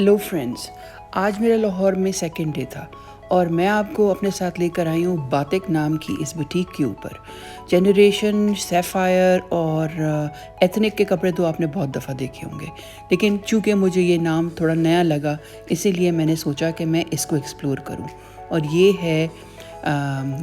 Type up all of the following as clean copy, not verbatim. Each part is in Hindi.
हेलो फ्रेंड्स, आज मेरा लाहौर में सेकंड डे था और मैं आपको अपने साथ लेकर आई हूँ बातिक नाम की इस बुटीक के ऊपर। जनरेशन, सैफायर और एथनिक के कपड़े तो आपने बहुत दफ़ा देखे होंगे, लेकिन चूँकि मुझे ये नाम थोड़ा नया लगा इसीलिए मैंने सोचा कि मैं इसको एक्सप्लोर करूँ। और ये है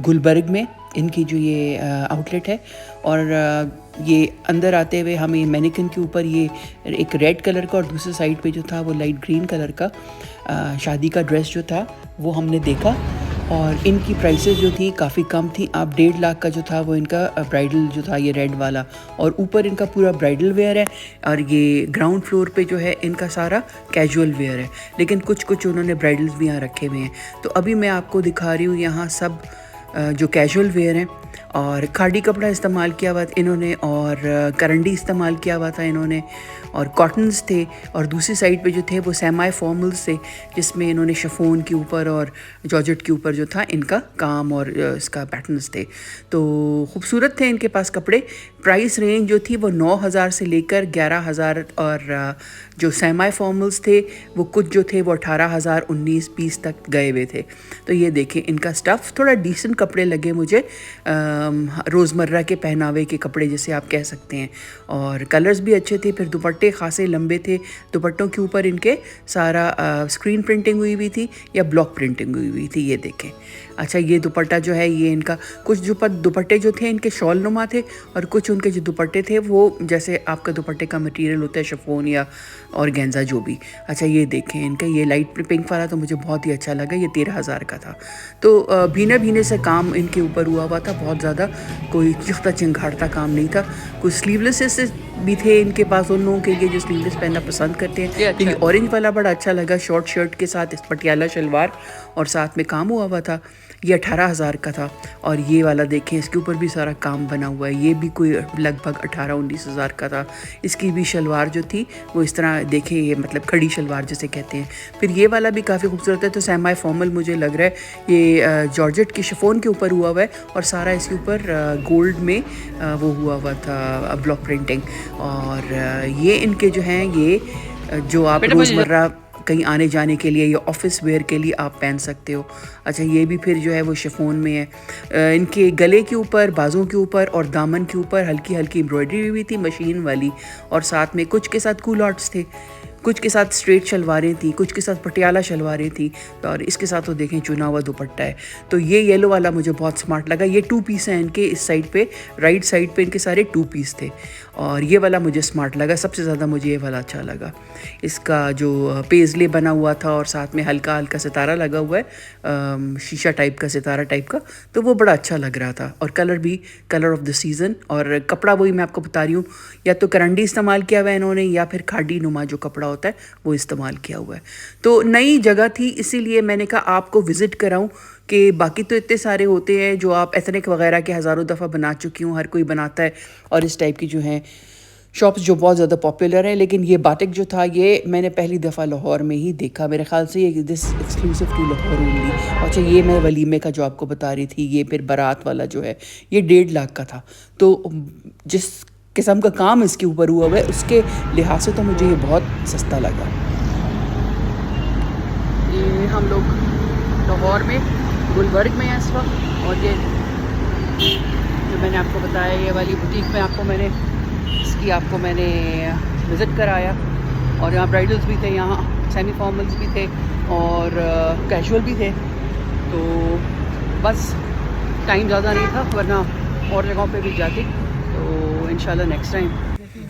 गुलबर्ग में इनकी जो ये आउटलेट है। और ये अंदर आते हुए हमें मैनिकन के ऊपर ये एक रेड कलर का और दूसरे साइड पे जो था वो लाइट ग्रीन कलर का शादी का ड्रेस जो था वो हमने देखा। और इनकी प्राइसेस जो थी काफ़ी कम थी। आप 1.5 लाख का जो था वो इनका ब्राइडल जो था ये रेड वाला, और ऊपर इनका पूरा ब्राइडल वेयर है। और ये ग्राउंड फ्लोर पे जो है इनका सारा कैजुअल वेयर है, लेकिन कुछ कुछ उन्होंने ब्राइडल्स भी यहाँ रखे हुए हैं। तो अभी मैं आपको दिखा रही हूँ यहाँ सब जो कैजुअल वेयर हैं। और खादी कपड़ा इस्तेमाल किया हुआ था इन्होंने, और करंडी इस्तेमाल किया हुआ था इन्होंने, और कॉटन्स थे। और दूसरी साइड पे जो थे वो सेमी फॉर्मल्स थे, जिसमें इन्होंने शिफॉन के ऊपर और जॉर्जेट के ऊपर जो था इनका काम और इसका पैटर्न्स थे। तो खूबसूरत थे इनके पास कपड़े। प्राइस रेंज जो थी वो 9,000 से लेकर 11,000, और जो सेमी फॉर्मल्स थे वो कुछ जो थे वो 18,000, 19-20 तक गए हुए थे। तो ये देखें इनका स्टफ़ थोड़ा डिसेंट कपड़े लगे मुझे, रोज़मर्रा के पहनावे के कपड़े जैसे आप कह सकते हैं। और कलर्स भी अच्छे थे। फिर दुपट्टे खासे लंबे थे। दुपट्टों के ऊपर इनके सारा स्क्रीन प्रिंटिंग हुई हुई थी या ब्लॉक प्रिंटिंग हुई हुई थी। ये देखें। अच्छा, ये दुपट्टा जो है ये इनका कुछ जो दुपट्टे जो थे इनके शॉल नुमा थे, और कुछ उनके जो दुपट्टे थे वो जैसे आपका दुपट्टे का मटेरियल होता है शिफॉन या और गेंजा जो भी। अच्छा, ये देखें इनका ये लाइट पिंक वाला तो मुझे बहुत ही अच्छा लगा। ये 13,000 का था। तो भीने भीने से काम इनके ऊपर हुआ हुआ था, बहुत ज़्यादा कोई चिख्ता चिंगाड़ता काम नहीं था। कुछ स्लीवलेस भी थे इनके पास, उन लोगों के लिए जो स्लीवलेस पहनना पसंद करते हैं। अच्छा। ये ऑरेंज वाला बड़ा अच्छा लगा, शॉर्ट शर्ट के साथ पटियाला शलवार और साथ में काम हुआ हुआ था। ये 18,000 का था। और ये वाला देखें, इसके ऊपर भी सारा काम बना हुआ है। ये भी कोई लगभग 18-19,000 का था। इसकी भी शलवार जो थी वो इस तरह देखें, ये मतलब खड़ी शलवार जिसे कहते हैं। फिर ये वाला भी काफ़ी खूबसूरत है। तो सेमी फॉर्मल मुझे लग रहा है। ये जॉर्जेट की शिफॉन के ऊपर हुआ हुआ है, और सारा इसके ऊपर गोल्ड में वो हुआ हुआ था ब्लॉक प्रिंटिंग। और ये इनके जो हैं ये जो आप रोज़मर्रा कहीं आने जाने के लिए या ऑफिस वेयर के लिए आप पहन सकते हो। अच्छा, ये भी फिर जो है वो शिफॉन में है। इनके गले के ऊपर, बाजों के ऊपर और दामन के ऊपर हल्की हल्की एम्ब्रॉयडरी हुई थी मशीन वाली, और साथ में कुछ के साथ कूल आर्ट्स थे, कुछ के साथ स्ट्रेट शलवारें थी, कुछ के साथ पटियाला शलवारें थी। और इसके साथ तो देखें चुना हुआ दुपट्टा है। तो ये येलो वाला मुझे बहुत स्मार्ट लगा। ये 2 पीस हैं इनके, इस साइड पे राइट साइड पे इनके सारे 2 पीस थे, और ये वाला मुझे स्मार्ट लगा। सबसे ज़्यादा मुझे ये वाला अच्छा लगा। इसका जो पेजले बना हुआ था और साथ में हल्का हल्का सितारा लगा हुआ है, शीशा टाइप का, सितारा टाइप का, तो वो बड़ा अच्छा लग रहा था। और कलर भी कलर ऑफ द सीज़न। और कपड़ा वही मैं आपको बता रही हूँ, या तो करंडी इस्तेमाल किया हुआ है इन्होंने, या फिर खादी नुमा जो कपड़ा होता है वो इस्तेमाल किया हुआ है। तो नई जगह थी इसीलिए मैंने कहा आपको विज़िट कराऊं, कि बाकी तो इतने सारे होते हैं जो आप एथनिक वगैरह के हज़ारों दफ़ा बना चुकी हूँ, हर कोई बनाता है, और इस टाइप की जो हैं शॉप्स जो बहुत ज़्यादा पॉपुलर हैं। लेकिन ये बातिक जो था ये मैंने पहली दफ़ा लाहौर में ही देखा। मेरे ख्याल से ये this exclusive to Lahore only. अच्छा, ये मैं वलीमे का जो आपको बता रही थी, ये फिर बारात वाला जो है ये 1.5 लाख का था। तो जिस किस्म का काम इसके ऊपर हुआ है उसके लिहाज से तो मुझे ये बहुत सस्ता लगा। ये हम लोग लाहौर में गुलबर्ग में हैं इस वक्त, और ये जो मैंने आपको बताया ये वाली बुटीक में आपको मैंने विज़िट कराया। और यहाँ ब्राइडल्स भी थे, यहाँ सेमी फॉर्मल्स भी थे, और कैजुअल भी थे। तो बस टाइम ज़्यादा नहीं था, वरना और जगहों पे भी जाती। तो इंशाल्लाह नेक्स्ट टाइम।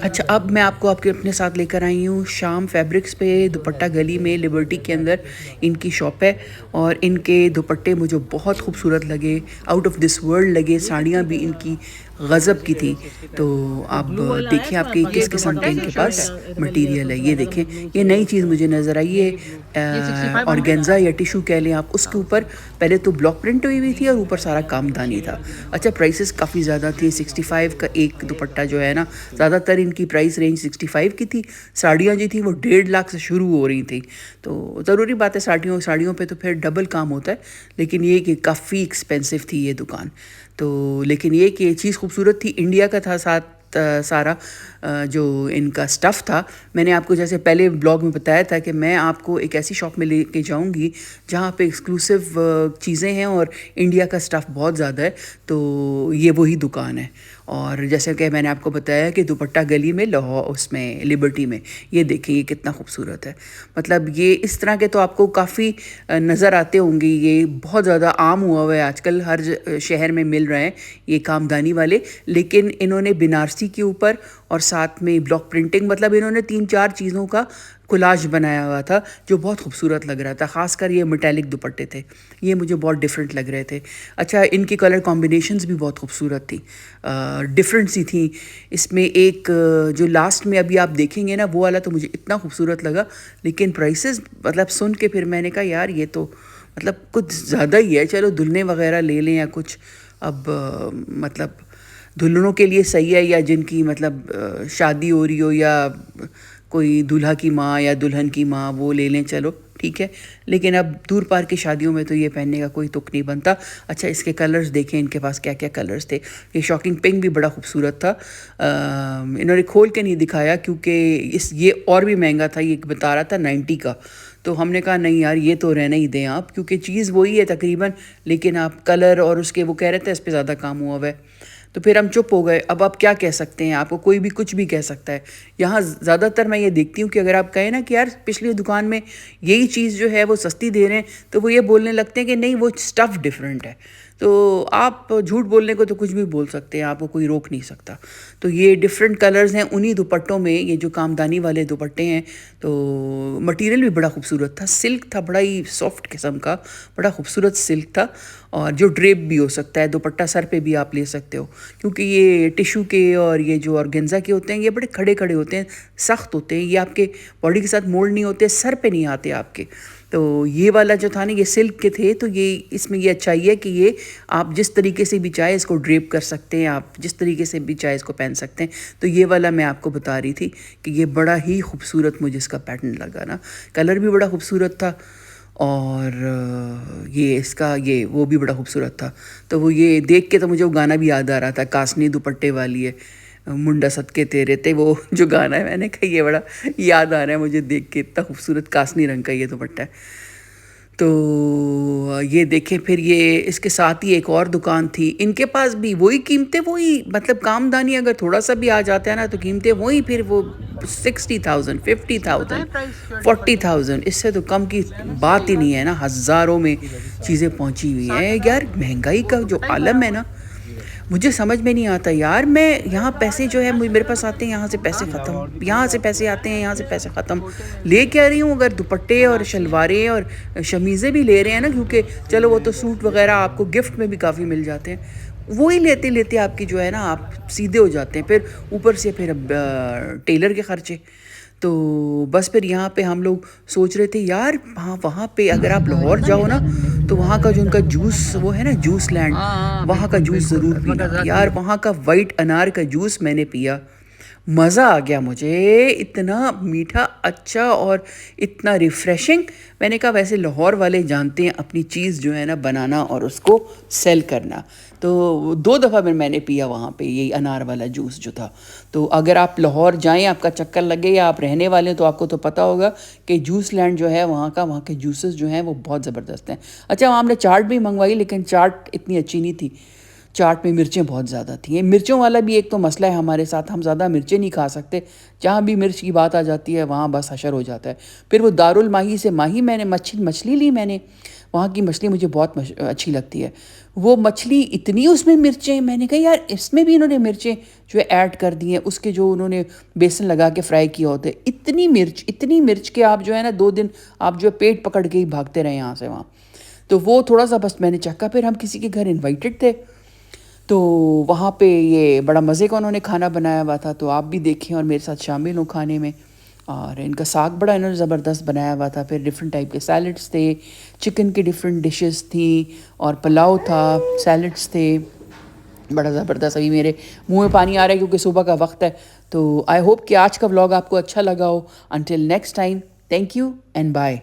अच्छा, अब मैं आपको अपने साथ लेकर आई हूँ शाम फैब्रिक्स पे। दुपट्टा गली में लिबर्टी के अंदर इनकी शॉप है, और इनके दुपट्टे मुझे बहुत खूबसूरत लगे, आउट ऑफ दिस वर्ल्ड लगे। साड़ियाँ भी इनकी गज़ब की थी। तो आप देखिए आपके किस किस्म के इनके पास मटेरियल है। ये देखें, ये नई चीज़ मुझे नज़र आई है। ऑर्गेन्जा या टिशू कह लें आप, उसके ऊपर पहले तो ब्लॉक प्रिंट हुई हुई थी और ऊपर सारा कामदानी था। अच्छा, प्राइसेस काफ़ी ज़्यादा थी। 65 का एक दुपट्टा जो है ना, ज़्यादातर इनकी प्राइस रेंज 65 की थी। साड़ियाँ जो थी वो 1.5 लाख से शुरू हो रही थी। तो ज़रूरी बात है, साड़ियों पे तो फिर डबल काम होता है। लेकिन ये कि काफ़ी एक्सपेंसिव थी ये दुकान। तो लेकिन ये कि चीज़ खूबसूरत थी, इंडिया का था साथ सारा जो इनका स्टफ़ था, मैंने आपको जैसे पहले ब्लॉग में बताया था कि मैं आपको एक ऐसी शॉप में लेके जाऊंगी जहाँ पे एक्सक्लूसिव चीज़ें हैं और इंडिया का स्टफ़ बहुत ज़्यादा है। तो ये वही दुकान है। और जैसे कि मैंने आपको बताया कि दुपट्टा गली में लाहौर उसमें लिबर्टी में, ये देखिए ये कितना खूबसूरत है। मतलब ये इस तरह के तो आपको काफ़ी नज़र आते होंगे, ये बहुत ज़्यादा आम हुआ है आजकल, हर शहर में मिल रहे हैं ये कामदानी वाले। लेकिन इन्होंने बनारसी के ऊपर और साथ में ब्लॉक प्रिंटिंग, मतलब इन्होंने 3-4 चीज़ों का कोलाज बनाया हुआ था जो बहुत खूबसूरत लग रहा था। ख़ासकर ये मेटालिक दुपट्टे थे, ये मुझे बहुत डिफरेंट लग रहे थे। अच्छा, इनकी कलर कॉम्बिनेशंस भी बहुत खूबसूरत थी, डिफरेंट सी थी। इसमें एक जो लास्ट में अभी आप देखेंगे ना, वो वाला तो मुझे इतना खूबसूरत लगा। लेकिन प्राइसेस मतलब सुन के फिर मैंने कहा यार ये तो मतलब कुछ ज़्यादा ही है, चलो दुल्हने वगैरह ले लें या कुछ। अब मतलब दुल्हनों के लिए सही है, या जिनकी मतलब शादी हो रही हो, या कोई दूल्हा की माँ या दुल्हन की माँ, वो ले लें, चलो ठीक है। लेकिन अब दूर पार की शादियों में तो ये पहनने का कोई तुक नहीं बनता। अच्छा, इसके कलर्स देखें, इनके पास क्या क्या कलर्स थे। ये शॉकिंग पिंक भी बड़ा खूबसूरत था। इन्होंने खोल के नहीं दिखाया क्योंकि ये और भी महंगा था, ये बता रहा था 90 का। तो हमने कहा नहीं यार, ये तो रहने ही दें आप, क्योंकि चीज़ वही है तकरीबन, लेकिन आप कलर और उसके वो कह रहे थे इस पर ज़्यादा काम हुआ है। तो फिर हम चुप हो गए। अब आप क्या कह सकते हैं, आपको कोई भी कुछ भी कह सकता है। यहाँ ज़्यादातर मैं ये देखती हूँ कि अगर आप कहें ना कि यार पिछली दुकान में यही चीज़ जो है वो सस्ती दे रहे हैं, तो वो ये बोलने लगते हैं कि नहीं वो स्टफ़ डिफरेंट है। तो आप झूठ बोलने को तो कुछ भी बोल सकते हैं, आपको कोई रोक नहीं सकता। तो ये डिफरेंट कलर्स हैं उन्हीं दुपट्टों में, ये जो कामदानी वाले दुपट्टे हैं। तो मटेरियल भी बड़ा खूबसूरत था, सिल्क था, बड़ा ही सॉफ्ट किस्म का, बड़ा खूबसूरत सिल्क था। और जो ड्रेप भी हो सकता है, दुपट्टा सर पे भी आप ले सकते हो, क्योंकि ये टिशू के और ये जो ऑर्गेन्जा के होते हैं ये बड़े खड़े खड़े होते हैं, सख्त होते हैं, ये आपके बॉडी के साथ मोल्ड नहीं होते, सर पे नहीं आते आपके। तो ये वाला जो था ना, ये सिल्क के थे। तो ये इसमें ये अच्छाई है कि ये आप जिस तरीके से भी चाहे इसको ड्रेप कर सकते हैं, आप जिस तरीके से भी चाहे इसको पहन सकते हैं। तो ये वाला मैं आपको बता रही थी कि ये बड़ा ही खूबसूरत मुझे इसका पैटर्न लगा ना, कलर भी बड़ा खूबसूरत था। और ये इसका ये वो भी बड़ा खूबसूरत था। तो वो ये देख के तो मुझे वो गाना भी याद आ रहा था, कासनी दुपट्टे वाली है मुंडा सदके तेरे थे, वो जो गाना है, मैंने कहा ये बड़ा याद आ रहा है मुझे देख के, इतना खूबसूरत कासनी रंग का ये दुपट्टा है। तो ये देखें, फिर ये इसके साथ ही एक और दुकान थी, इनके पास भी वही कीमतें, वही मतलब कामदानी अगर थोड़ा सा भी आ जाता है ना तो कीमतें वही, फिर वो 60,000, 50,000, 40,000, इससे तो कम की बात ही नहीं है ना। हज़ारों में चीज़ें पहुंची हुई हैं यार। महंगाई का जो आलम है ना, मुझे समझ में नहीं आता यार। मैं यहाँ पैसे जो है मेरे पास आते हैं, यहाँ से पैसे ख़त्म, यहाँ से पैसे आते हैं, यहाँ से पैसे ख़त्म। ले क्या रही हूँ, अगर दुपट्टे और शलवारें और शमीज़ें भी ले रहे हैं ना, क्योंकि चलो वो तो सूट वगैरह आपको गिफ्ट में भी काफ़ी मिल जाते हैं, वो ही लेते लेते आपकी जो है ना आप सीधे हो जाते हैं। फिर ऊपर से फिर टेलर के ख़र्चे। तो बस फिर यहाँ पे हम लोग सोच रहे थे यार, हाँ वहाँ पे अगर आप लाहौर जाओ ना, तो वहाँ का जो उनका जूस वो है ना, जूस लैंड, वहाँ का जूस ज़रूर पीना यार। वहाँ का वाइट अनार का जूस मैंने पिया, मज़ा आ गया मुझे, इतना मीठा, अच्छा और इतना रिफ़्रेशिंग। मैंने कहा वैसे लाहौर वाले जानते हैं अपनी चीज़ जो है ना बनाना और उसको सेल करना। तो 2 दफ़ा मैंने पिया वहाँ पे यही अनार वाला जूस जो था। तो अगर आप लाहौर जाएं, आपका चक्कर लगे या आप रहने वाले हैं, तो आपको तो पता होगा कि जूस लैंड जो है वहाँ का, वहाँ के जूसेस जो हैं वो बहुत ज़बरदस्त हैं। अच्छा, वहाँ हमने चाट भी मंगवाई, लेकिन चाट इतनी अच्छी नहीं थी, चाट में मिर्चें बहुत ज़्यादा थी। ये मिर्चों वाला भी एक तो मसला है हमारे साथ, हम ज़्यादा मिर्चें नहीं खा सकते। जहाँ भी मिर्च की बात आ जाती है वहाँ बस हशर हो जाता है। फिर वो दारुल माही से माही मैंने मछली ली मैंने, वहाँ की मछली मुझे बहुत अच्छी लगती है। वो मछली इतनी उसमें मिर्चें, मैंने कहा यार इसमें भी इन्होंने मिर्चें जो है ऐड कर दी हैं, उसके जो उन्होंने बेसन लगा के फ्राई किया होता है। इतनी मिर्च के आप जो है ना 2 दिन आप जो है पेट पकड़ के ही भागते रहे यहाँ से वहाँ। तो वो थोड़ा सा बस मैंने चखा। फिर हम किसी के घर इन्वाइटेड थे, तो वहाँ पे ये बड़ा मज़े का उन्होंने खाना बनाया हुआ था, तो आप भी देखें और मेरे साथ शामिल हो खाने में। और इनका साग बड़ा इन्होंने ज़बरदस्त बनाया हुआ था। फिर डिफरेंट टाइप के सैलड्स थे, चिकन की डिफरेंट डिशेस थी, और पुलाव था, सैलड्स थे, बड़ा ज़बरदस्त। अभी मेरे मुंह में पानी आ रहा है क्योंकि सुबह का वक्त है। तो आई होप कि आज का व्लॉग आपको अच्छा लगा हो। Until next time, thank you and bye.